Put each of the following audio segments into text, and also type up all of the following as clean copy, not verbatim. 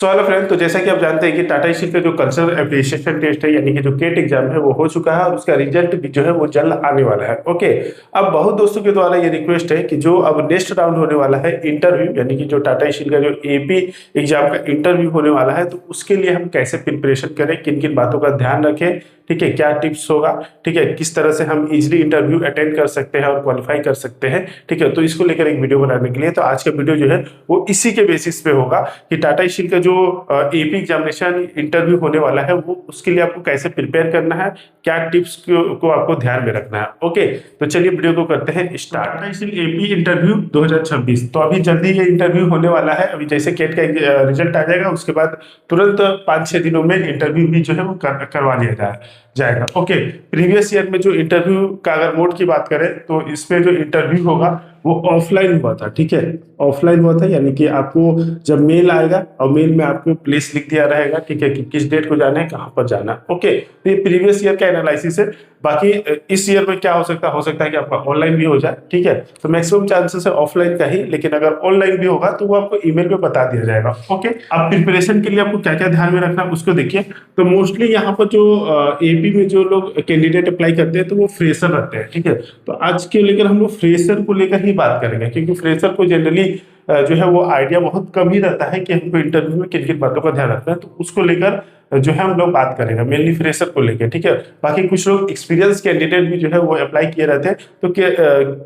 तो hello friend, तो जैसा कि आप जानते हैं कि टाटा स्टील का जो कल्चरल एप्रिसिएशन टेस्ट है यानी कि जो केट एग्जाम है वो हो चुका है और उसका रिजल्ट भी जो है वो जल्द आने वाला है। ओके। अब बहुत दोस्तों के द्वारा ये रिक्वेस्ट है कि जो अब नेक्स्ट राउंड होने वाला है इंटरव्यू यानी कि जो टाटा स्टील का जो एपी एग्जाम का इंटरव्यू होने वाला है, तो उसके लिए हम कैसे प्रिपरेशन करें, किन किन बातों का ध्यान रखें, ठीक है, क्या टिप्स होगा, ठीक है, किस तरह से हम इजिली इंटरव्यू अटेंड कर सकते हैं और क्वालिफाई कर सकते हैं, ठीक है। तो इसको लेकर एक वीडियो बनाने के लिए तो आज का वीडियो जो है वो इसी के बेसिस पे होगा कि टाटा स्टील का जो एपी एग्जामिनेशन इंटरव्यू होने वाला है वो उसके लिए आपको कैसे प्रिपेयर करना है, क्या टिप्स को आपको ध्यान में रखना है। ओके, तो चलिए वीडियो को करते हैं start. Tata steel AP interview 2026, तो अभी जल्दी ये इंटरव्यू होने वाला है। अभी जैसे केट का रिजल्ट आ जाएगा उसके बाद तुरंत 5-6 दिनों में इंटरव्यू भी जो है वो करवा लिया जाएगा। ओके। प्रीवियस ईयर में जो इंटरव्यू का अगर मोड की बात करें तो इसमें जो इंटरव्यू होगा वो ऑफलाइन हुआ था, ठीक है, ऑफलाइन हुआ था। यानी कि आपको जब मेल आएगा और मेल में आपको प्लेस लिख दिया रहेगा, ठीक है, कि किस डेट को जाना है, कहाँ पर जाना है। ओके, तो ये प्रीवियस ईयर का एनालिसिस है। बाकी इस ईयर में क्या हो सकता है कि आपका ऑनलाइन भी हो जाए, ठीक है। तो मैक्सिमम चांसेस है ऑफलाइन का ही, लेकिन अगर ऑनलाइन भी होगा तो वो आपको ईमेल पे बता दिया जाएगा। ओके। अब प्रिपरेशन के लिए आपको क्या क्या ध्यान में रखना है उसको देखिए। तो मोस्टली यहाँ पर जो एपी में जो लोग कैंडिडेट अप्लाई करते हैं तो वो फ्रेशर रहते हैं, ठीक है। तो आज के लेकर हम लोग फ्रेशर को लेकर ही बात करेंगे, क्योंकि फ्रेशर को जनरली जो है वो आइडिया बहुत कम ही रहता है कि हमको इंटरव्यू में किन किन बातों का ध्यान रखना है। तो उसको लेकर जो है हम लोग बात करेंगे मेनली फ्रेशर को लेकर, ठीक है। बाकी कुछ लोग एक्सपीरियंस कैंडिडेट भी जो है वो अप्लाई किए रहते हैं। तो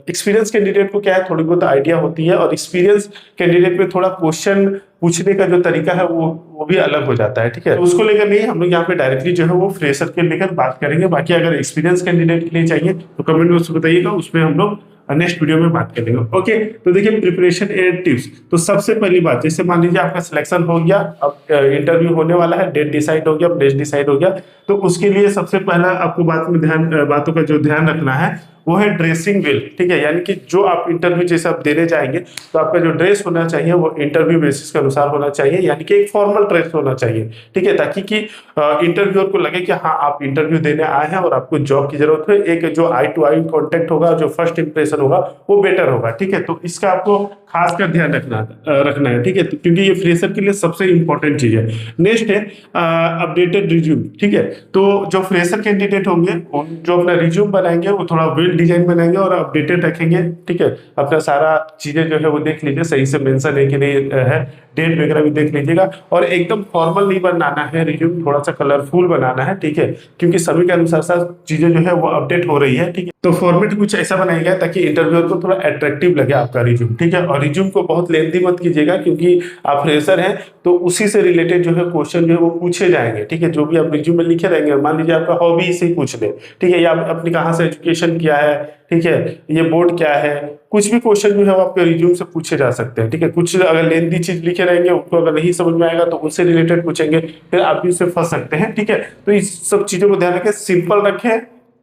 एक्सपीरियंस कैंडिडेट को क्या है, थोड़ी बहुत आइडिया होती है, और एक्सपीरियंस कैंडिडेट में थोड़ा क्वेश्चन पूछने का जो तरीका है वो भी अलग हो जाता है, ठीक है। तो उसको लेकर नहीं, हम लोग यहाँ पे डायरेक्टली जो है वो फ्रेशर के लेकर बात करेंगे। बाकी अगर एक्सपीरियंस कैंडिडेट के लिए चाहिए तो कमेंट में उसको बताइएगा, उसमें हम लोग नेक्स्ट वीडियो में बात करेंगे। ओके, तो देखिए प्रिपरेशन एंड टिप्स। तो सबसे पहली बात, जैसे मान लीजिए आपका सिलेक्शन हो गया, अब इंटरव्यू होने वाला है, डेट डिसाइड हो गया, प्लेस डिसाइड हो गया, तो उसके लिए सबसे पहला आपको बातों का जो ध्यान रखना है वो है ड्रेसिंग वेल, ठीक है। यानी कि जो आप इंटरव्यू जैसे आप देने जाएंगे तो आपका जो ड्रेस होना चाहिए वो इंटरव्यू बेसिस के अनुसार होना चाहिए, यानी कि एक फॉर्मल ड्रेस होना चाहिए, ठीक है, ताकि कि इंटरव्यूअर को लगे कि हाँ आप इंटरव्यू देने आए हैं और आपको जॉब की जरूरत है। एक जो आई टू आई कॉन्टेक्ट होगा, जो फर्स्ट इंप्रेशन होगा वो बेटर होगा, ठीक है। तो इसका आपको खासकर ध्यान रखना है, ठीक है, क्योंकि ये फ्रेशर के लिए सबसे इंपॉर्टेंट चीज है। नेक्स्ट है अपडेटेड रिज्यूम, ठीक है। तो जो फ्रेशर कैंडिडेट होंगे जो अपना रिज्यूम बनाएंगे वो थोड़ा वेल डिजाइन बनाएंगे और अपडेटेड रखेंगे, ठीक है। अपना सारा चीजें जो है वो देख लीजिए, सही से मेंशन है कि नहीं है, डेट वगैरह भी देख लीजिएगा। और एकदम फॉर्मल नहीं बनाना है रिज्यूम, थोड़ा सा कलरफुल बनाना है, ठीक है, क्योंकि समय के अनुसार चीजें जो है वो अपडेट हो रही है, ठीक है। तो फॉर्मेट कुछ ऐसा बनाइएगा ताकि इंटरव्यूअर को थोड़ा अट्रैक्टिव लगे आपका रिज्यूम, ठीक है। और रिज्यूम को बहुत लेंथी मत कीजिएगा, क्योंकि आप फ्रेशर हैं तो उसी से रिलेटेड जो है क्वेश्चन जो है वो पूछे जाएंगे, ठीक है। जो भी आप रिज्यूम में लिखे रहेंगे, मान लीजिए आपका हॉबी से ही पूछ ले, ठीक है, या अपने कहाँ से एजुकेशन किया है, ठीक है, ये बोर्ड क्या है, कुछ भी क्वेश्चन जो है वो आपके रिज्यूम से पूछे जा सकते हैं, ठीक है। कुछ अगर लेंथी चीज लिखे रहेंगे उनको अगर नहीं समझ में आएगा तो उससे रिलेटेड पूछेंगे, फिर आप भी उससे फंस सकते हैं, ठीक है। तो इस सब चीजों को ध्यान रखें, सिंपल रखें,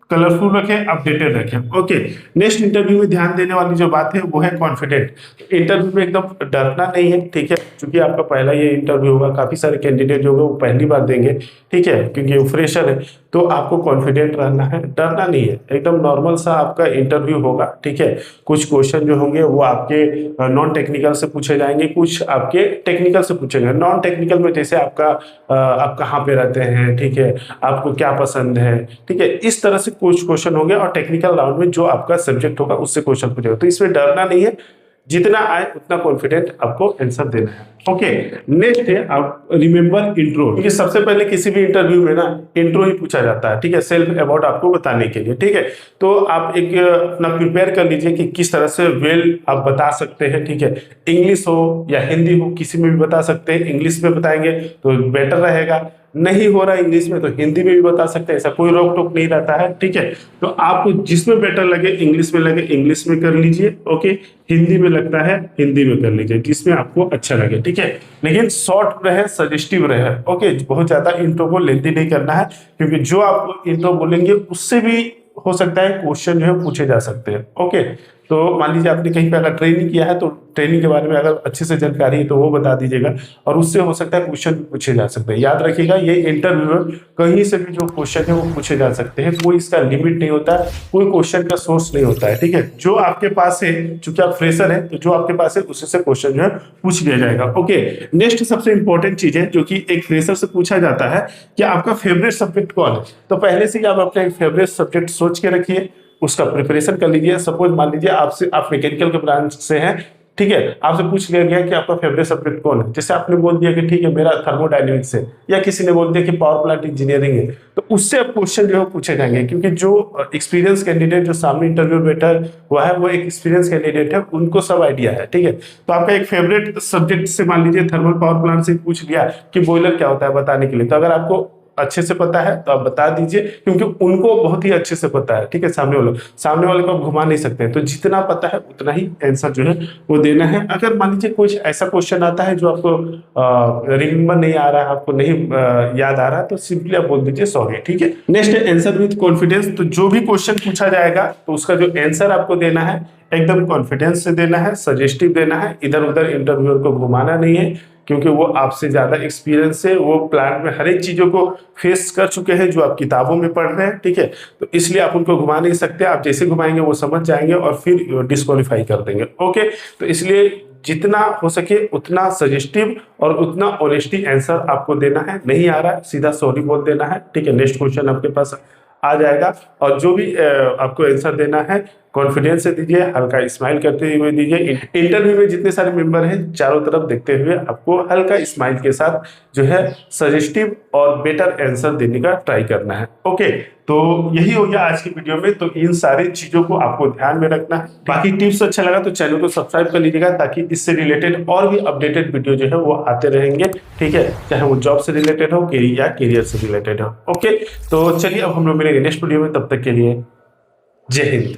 कलरफुल रखें, अपडेटेड रखें। ओके। नेक्स्ट इंटरव्यू में ध्यान देने वाली जो बात है वो है कॉन्फिडेंट। इंटरव्यू में एकदम डरना नहीं है, ठीक है, क्योंकि आपका पहला ये इंटरव्यू होगा, काफी सारे कैंडिडेट जो होंगे वो पहली बार देंगे, ठीक है, क्योंकि वो फ्रेशर है। तो आपको कॉन्फिडेंट रहना है, डरना नहीं है, एकदम नॉर्मल सा आपका इंटरव्यू होगा, ठीक है। कुछ क्वेश्चन जो होंगे वो आपके नॉन टेक्निकल से पूछे जाएंगे, कुछ आपके टेक्निकल से पूछेंगे। नॉन टेक्निकल में जैसे आप कहाँ पे रहते हैं, ठीक है, आपको क्या पसंद है, ठीक है, इस तरह से कुछ क्वेश्चन होंगे। और टेक्निकल राउंड में जो आपका सब्जेक्ट होगा उससे क्वेश्चन पूछेगा। तो इसमें डरना नहीं है, जितना आए उतना कॉन्फिडेंट आपको आंसर देना है। ओके। नेक्स्ट है आप रिमेंबर इंट्रो, क्योंकि सबसे पहले किसी भी इंटरव्यू में ना इंट्रो ही पूछा जाता है, ठीक है, सेल्फ अबाउट आपको बताने के लिए, ठीक है। तो आप एक अपना प्रिपेयर कर लीजिए कि किस तरह से वेल आप बता सकते हैं, ठीक है। इंग्लिश हो या हिंदी हो, किसी में भी बता सकते हैं। इंग्लिश में बताएंगे तो बेटर रहेगा, नहीं हो रहा इंग्लिश में तो हिंदी में भी बता सकते हैं, ऐसा कोई रोक टोक नहीं रहता है, ठीक है। तो आपको जिसमें बेटर लगे, इंग्लिश में लगे इंग्लिश में कर लीजिए, ओके। हिंदी में लगता है हिंदी में कर लीजिए, जिसमें आपको अच्छा लगे, ठीक है। लेकिन शॉर्ट रहे, सजेस्टिव रहे, ओके। बहुत ज्यादा इंट्रो को लेंथी नहीं करना है, क्योंकि जो आप इंट्रो बोलेंगे उससे भी हो सकता है क्वेश्चन जो है पूछे जा सकते हैं, ओके। तो मान लीजिए आपने कहीं पे अगर ट्रेनिंग किया है तो ट्रेनिंग के बारे में अगर अच्छे से जानकारी है तो वो बता दीजिएगा, और उससे हो सकता है क्वेश्चन पूछे जा सकते हैं। याद रखिएगा ये इंटरव्यू में कहीं से भी जो क्वेश्चन है वो पूछे जा सकते हैं, कोई इसका लिमिट नहीं होता, कोई क्वेश्चन का सोर्स नहीं होता है, ठीक है। जो आपके पास है, चूंकि आप फ्रेशर है तो जो आपके पास है उसी से क्वेश्चन जो है पूछ लिया जाएगा। ओके, नेक्स्ट सबसे इंपॉर्टेंट चीज है जो कि एक फ्रेशर से पूछा जाता है कि आपका फेवरेट सब्जेक्ट कौन है। तो पहले से ही आप अपने फेवरेट सब्जेक्ट सोच के रखिए, उसका प्रिपरेशन कर लीजिए। सपोज मान लीजिए आपसे आप मैकेनिकल के ब्रांच से हैं, ठीक है, आपसे पूछ लिया गया कि आपका फेवरेट सब्जेक्ट कौन है। जैसे आपने बोल दिया कि ठीक है मेरा थर्मोडायनेमिक्स है, या किसी ने बोल दिया कि पावर प्लांट इंजीनियरिंग है, तो उससे अब क्वेश्चन जो है पूछे जाएंगे, क्योंकि जो एक्सपीरियंस कैंडिडेट जो सामने इंटरव्यू बैठा हुआ है वो एक एक्सपीरियंस कैंडिडेट है, उनको सब आइडिया है, ठीक है। तो आपका एक फेवरेट सब्जेक्ट से मान लीजिए थर्मल पावर प्लांट से पूछ लिया कि बॉयलर क्या होता है बताने के लिए, तो अगर आपको अच्छे से पता है तो आप बता दीजिए, क्योंकि उनको बहुत ही अच्छे से पता है, ठीक है। सामने वाले को आप घुमा नहीं सकते हैं, तो जितना पता है उतना ही आंसर जो है वो देना है। अगर मान लीजिए कुछ ऐसा क्वेश्चन आता है जो आपको रिमेम्बर नहीं आ रहा है, आपको नहीं याद आ रहा है, तो सिंपली आप बोल दीजिए सॉरी, ठीक है। नेक्स्ट है आंसर विद कॉन्फिडेंस। तो जो भी क्वेश्चन पूछा जाएगा तो उसका जो आंसर आपको देना है एकदम कॉन्फिडेंस से देना है, सजेस्टिव देना है, इधर उधर इंटरव्यूअर को घुमाना नहीं है, क्योंकि वो आपसे ज्यादा एक्सपीरियंस है, वो प्लांट में हर एक चीजों को फेस कर चुके हैं जो आप किताबों में पढ़ रहे हैं, ठीक है। तो इसलिए आप उनको घुमा नहीं सकते, आप जैसे घुमाएंगे वो समझ जाएंगे और फिर डिस्क्वालीफाई कर देंगे। ओके, तो इसलिए जितना हो सके उतना सजेस्टिव और उतना ऑनेस्टी आंसर आपको देना है। नहीं आ रहा है सीधा सॉरी बोल देना है, ठीक है। नेक्स्ट क्वेश्चन आपके पास आ जाएगा, और जो भी आपको आंसर देना है कॉन्फिडेंस से दीजिए, हल्का स्माइल करते हुए दीजिए। इंटरव्यू में जितने सारे मेंबर हैं चारों तरफ देखते हुए आपको हल्का स्माइल के साथ जो है सजेस्टिव और बेटर आंसर देने का ट्राई करना है। ओके, तो यही हो गया आज की वीडियो में। तो इन सारी चीजों को आपको ध्यान में रखना है। बाकी टिप्स अच्छा लगा तो चैनल को सब्सक्राइब कर लीजिएगा, ताकि इससे रिलेटेड और भी अपडेटेड वीडियो जो है वो आते रहेंगे, ठीक है। चाहे वो जॉब से रिलेटेड हो या कैरियर से रिलेटेड हो। ओके, तो चलिए अब हम लोग मिलेंगे नेक्स्ट वीडियो में, तब तक के लिए जय हिंद।